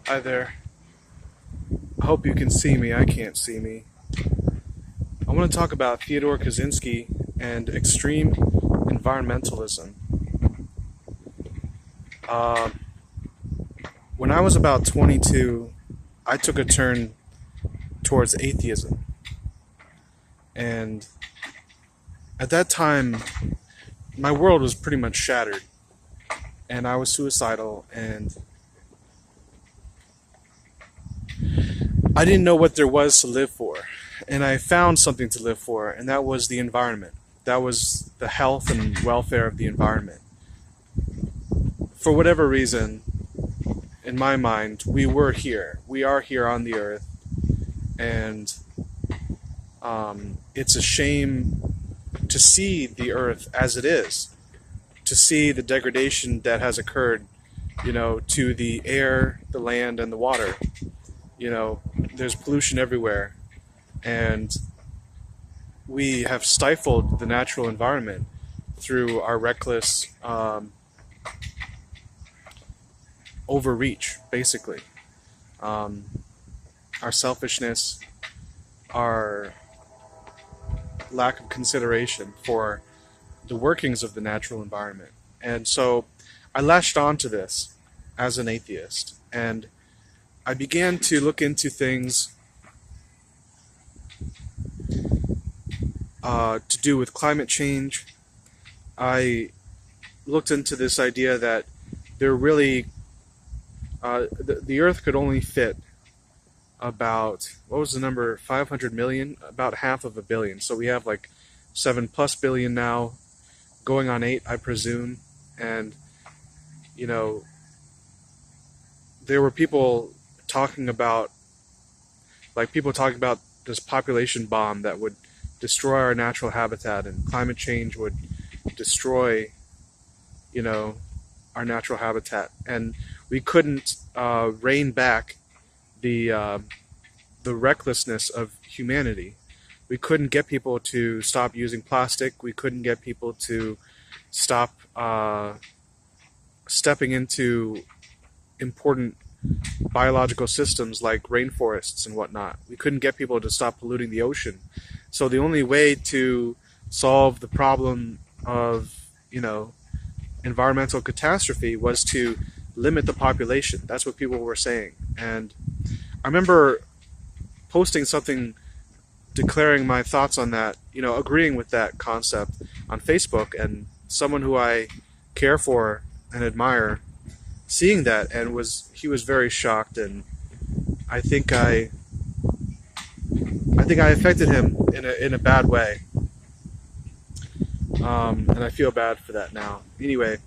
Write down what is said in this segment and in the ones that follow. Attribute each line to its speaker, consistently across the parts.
Speaker 1: Hi there. I hope you can see me. I can't see me. I want to talk about Theodore Kaczynski and extreme environmentalism. Uh, when I was about 22, I took a turn towards atheism. And at that time, my world was pretty much shattered. And I was suicidal, and I didn't know what there was to live for. And I found something to live for, and that was the environment. That was the health and welfare of the environment. For whatever reason, in my mind, we were here. We are here on the earth, and it's a shame to see the earth as it is, to see the degradation that has occurred, to the air, the land, and the water. There's pollution everywhere, and we have stifled the natural environment through our reckless overreach, basically. Our selfishness, our lack of consideration for the workings of the natural environment. And so I latched onto this as an atheist, and I began to look into things to do with climate change. I looked into this idea that there really, the Earth could only fit about, what was the number, 500 million? About half of a billion. So we have like 7+ billion now, going on 8, I presume. And, there were people talking about this population bomb that would destroy our natural habitat, and climate change would destroy, our natural habitat, and we couldn't rein back the recklessness of humanity. We couldn't get people to stop using plastic. We couldn't get people to stop stepping into important biological systems like rainforests and whatnot. We couldn't get people to stop polluting the ocean. So the only way to solve the problem of, environmental catastrophe was to limit the population. That's what people were saying. And I remember posting something declaring my thoughts on that, agreeing with that concept on Facebook, and someone who I care for and admire seeing that, and he was very shocked, and I think I affected him in a bad way, and I feel bad for that now. Anyway,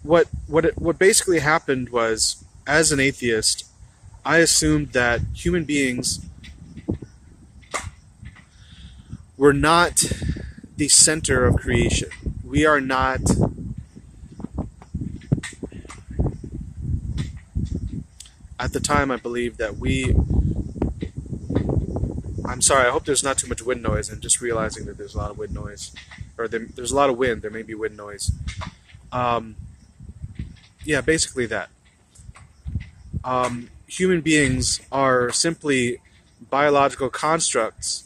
Speaker 1: what basically happened was, as an atheist, I assumed that human beings were not the center of creation. We are not. At the time, I believed that I'm sorry, I hope there's not too much wind noise. I'm just realizing that there's a lot of wind noise. Or there's a lot of wind, there may be wind noise. Yeah, basically that. Human beings are simply biological constructs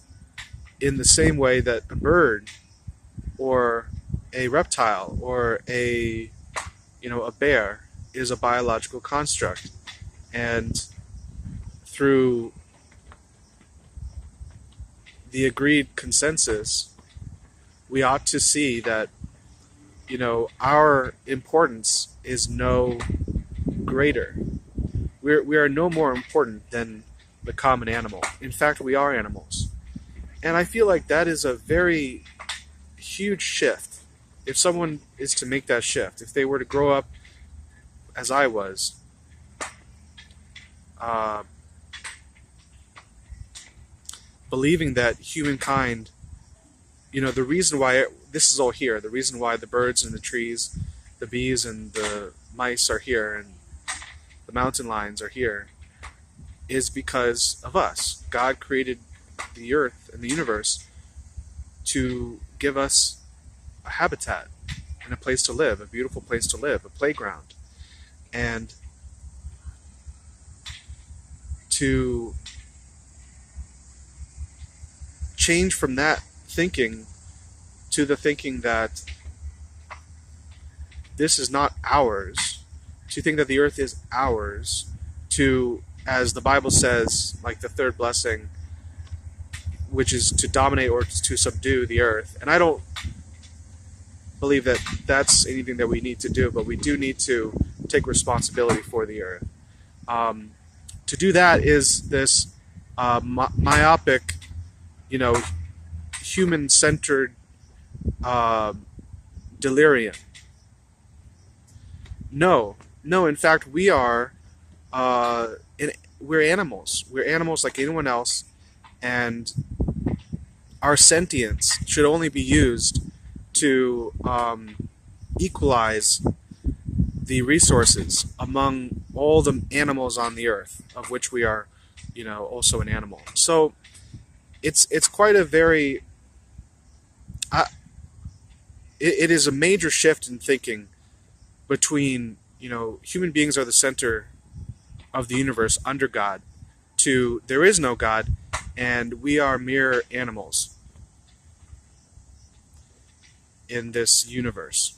Speaker 1: in the same way that a bird or a reptile or a bear is a biological construct. And through the agreed consensus, we ought to see that, our importance is no greater. We are no more important than the common animal. In fact, we are animals. And I feel like that is a very huge shift. If someone is to make that shift, if they were to grow up as I was, believing that humankind, the reason why this is all here, the reason why the birds and the trees, the bees and the mice are here, and the mountain lions are here, is because of us. God created the earth and the universe to give us a habitat and a place to live, a beautiful place to live, a playground. And to change from that thinking to the thinking that this is not ours, to think that the earth is ours, to, as the Bible says, like the third blessing, which is to dominate or to subdue the earth. And I don't believe that that's anything that we need to do, but we do need to take responsibility for the earth. To do that is this myopic, human-centered delirium. No, in fact, we're animals. We're animals like anyone else, and our sentience should only be used to equalize the resources among all the animals on the earth, of which we are, also an animal. So it's quite a very it is a major shift in thinking between, human beings are the center of the universe under God, to there is no God and we are mere animals in this universe,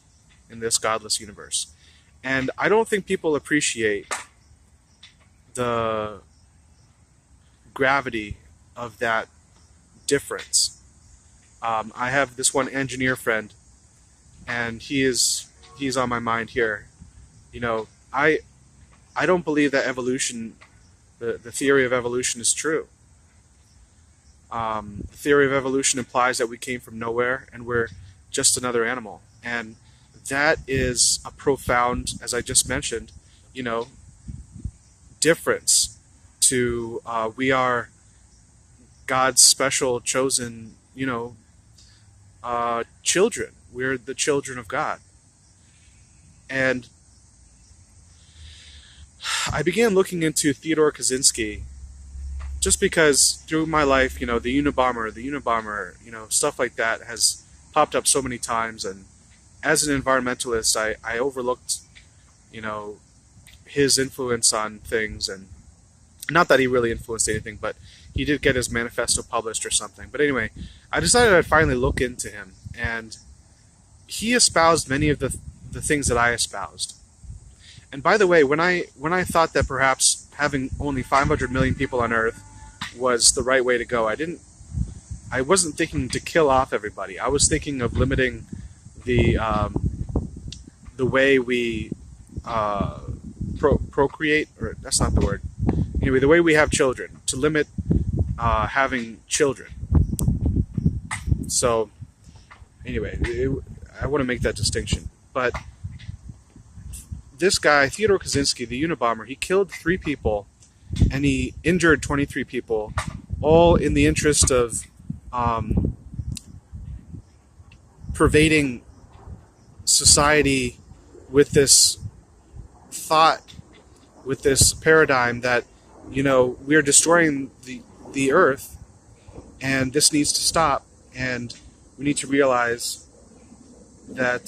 Speaker 1: in this godless universe. And I don't think people appreciate the gravity of that difference. I have this one engineer friend, and he's on my mind here. I don't believe that evolution, the theory of evolution, is true. The theory of evolution implies that we came from nowhere and we're just another animal. And that is a profound, as I just mentioned, difference to we are God's special chosen, children. We're the children of God. And I began looking into Theodore Kaczynski just because through my life, the Unabomber, stuff like that has popped up so many times. And as an environmentalist, I overlooked, his influence on things. And not that he really influenced anything, but he did get his manifesto published or something. But anyway, I decided I'd finally look into him. And he espoused many of the things that I espoused. And by the way, when I thought that perhaps having only 500 million people on Earth was the right way to go, I wasn't thinking to kill off everybody. I was thinking of limiting the way we procreate, or that's not the word. Anyway, the way we have children, to limit having children. So anyway, I want to make that distinction. But this guy, Theodore Kaczynski, the Unabomber, he killed 3 people and he injured 23 people, all in the interest of pervading society with this thought, with this paradigm that, we are destroying the earth and this needs to stop, and we need to realize that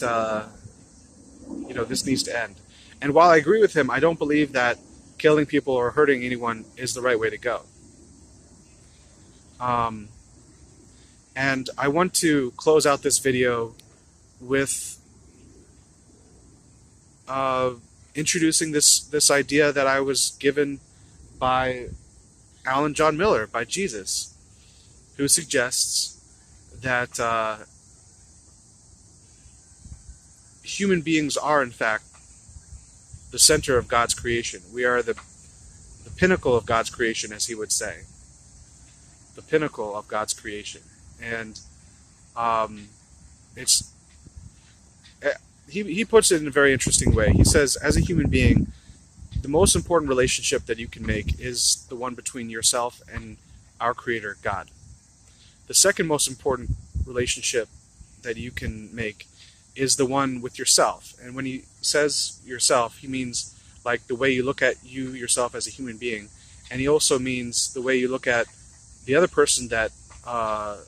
Speaker 1: this needs to end. And while I agree with him, I don't believe that killing people or hurting anyone is the right way to go. And I want to close out this video with introducing this idea that I was given by Alan John Miller, by Jesus, who suggests that human beings are, in fact, the center of God's creation. We are the pinnacle of God's creation, as he would say. The pinnacle of God's creation. And he puts it in a very interesting way. He says, as a human being, the most important relationship that you can make is the one between yourself and our Creator, God. The second most important relationship that you can make is the one with yourself. And when he says yourself, he means like the way you look at you yourself as a human being. And he also means the way you look at the other person that the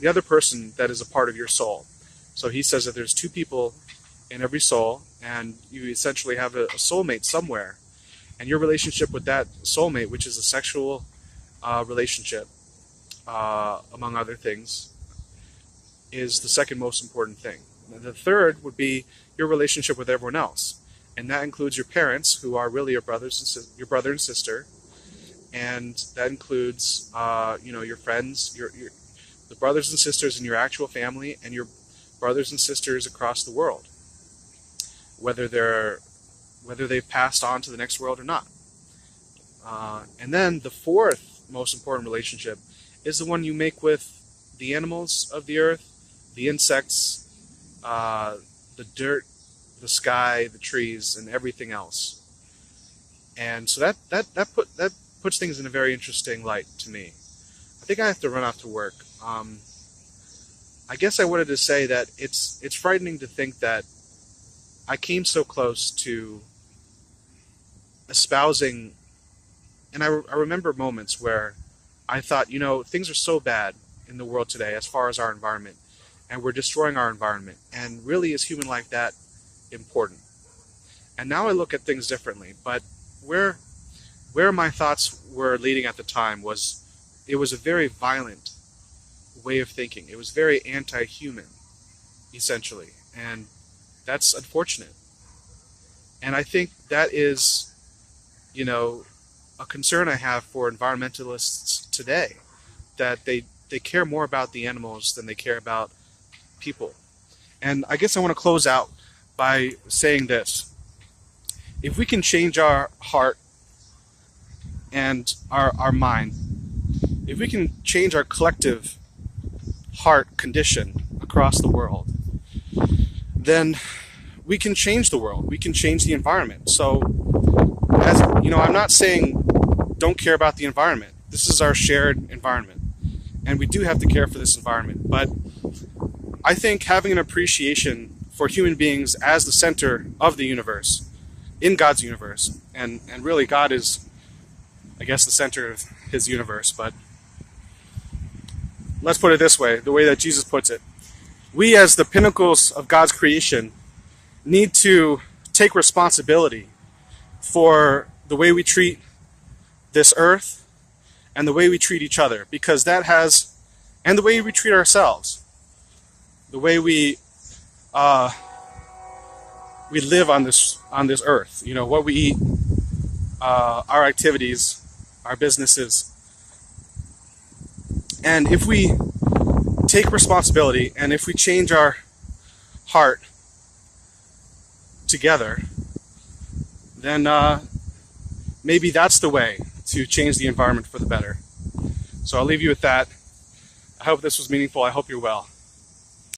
Speaker 1: other person that is a part of your soul. So he says that there's 2 people in every soul, and you essentially have a soulmate somewhere. And your relationship with that soulmate, which is a sexual relationship, among other things, is the second most important thing. And the third would be your relationship with everyone else, and that includes your parents, who are really your your brother and sister, and that includes your friends, the brothers and sisters in your actual family, and your brothers and sisters across the world, whether they've passed on to the next world or not. And then the fourth most important relationship is the one you make with the animals of the earth, the insects, the dirt, the sky, the trees, and everything else. And so that puts things in a very interesting light to me. I think I have to run off to work. I guess I wanted to say that it's frightening to think that I came so close to espousing, and I remember moments where I thought, things are so bad in the world today as far as our environment, and we're destroying our environment, and really is human life that important? And now I look at things differently, but where my thoughts were leading at the time was, it was a very violent way of thinking. It was very anti-human, essentially, and that's unfortunate. And I think that is, a concern I have for environmentalists today, that they care more about the animals than they care about people. And I guess I want to close out by saying this. If we can change our heart and our mind, if we can change our collective heart condition across the world, then we can change the world. We can change the environment. So, I'm not saying don't care about the environment. This is our shared environment, and we do have to care for this environment. But I think having an appreciation for human beings as the center of the universe, in God's universe, and really God is, I guess, the center of his universe, but let's put it this way, the way that Jesus puts it. We, as the pinnacles of God's creation, need to take responsibility for the way we treat this earth and the way we treat each other, because and the way we treat ourselves, the way we live on this earth, what we eat, our activities, our businesses. And if we take responsibility, and if we change our heart together, then maybe that's the way to change the environment for the better. So I'll leave you with that. I hope this was meaningful. I hope you're well.